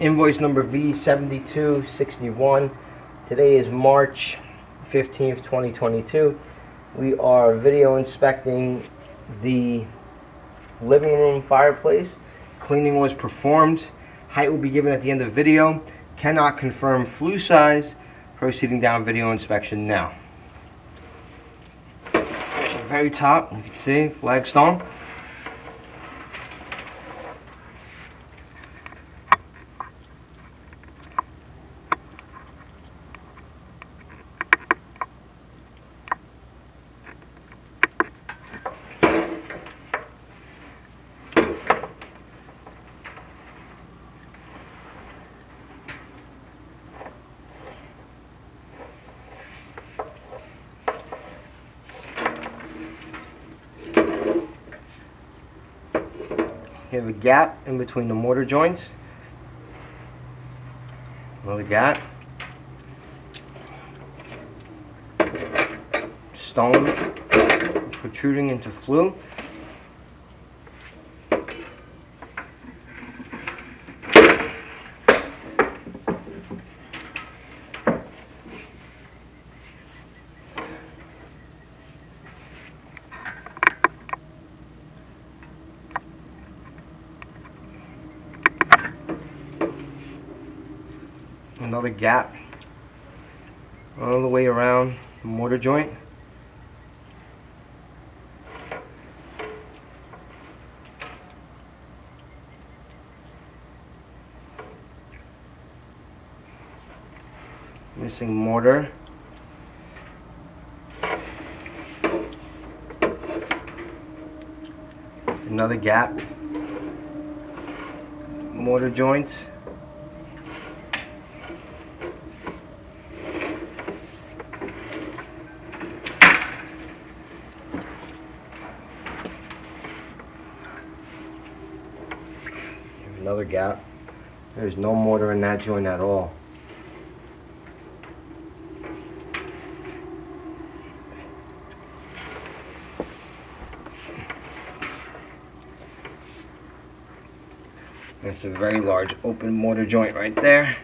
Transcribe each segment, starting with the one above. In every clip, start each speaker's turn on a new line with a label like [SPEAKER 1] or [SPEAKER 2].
[SPEAKER 1] Invoice number V7261. Today is March 15th, 2022. We are video inspecting the living room fireplace. Cleaning was performed. Height will be given at the end of the video. Cannot confirm flue size. Proceeding down video inspection now. At the very top, you can see flagstone. You have a gap in between the mortar joints. Another gap. Stone protruding into flue. Another gap all the way around the mortar joint. Missing mortar. Another gap. Mortar joints. Another gap. There's no mortar in that joint at all. That's a very large open mortar joint right there.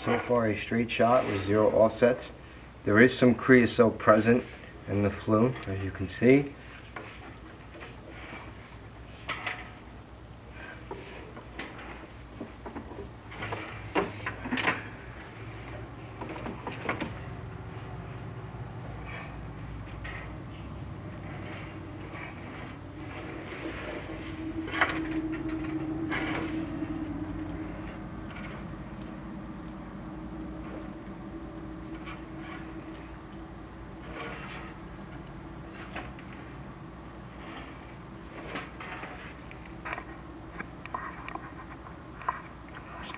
[SPEAKER 1] So far a straight shot with 0 offsets. There is some creosote present in the flue, as you can see.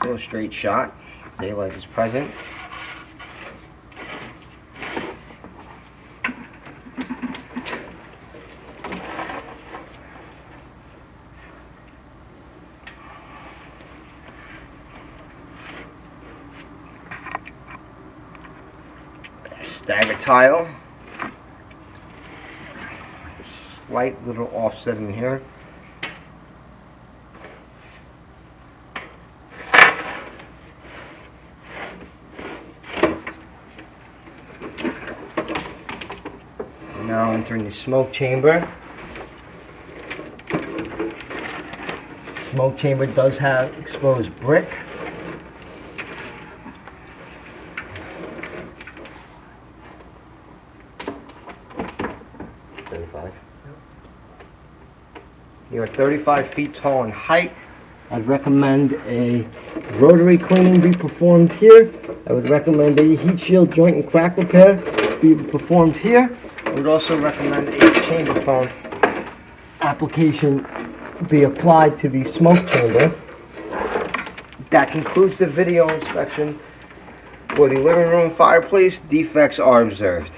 [SPEAKER 1] Still a straight shot. Daylight is present. Stagger tile. Slight little offset in here. Now entering the smoke chamber. Smoke chamber does have exposed brick. You are 35 feet tall in height I'd recommend a rotary cleaning be performed here. I would recommend a heat shield joint and crack repair be performed here. I would also recommend a chamber foam application be applied to the smoke chamber. That concludes the video inspection for the living room fireplace. Defects are observed.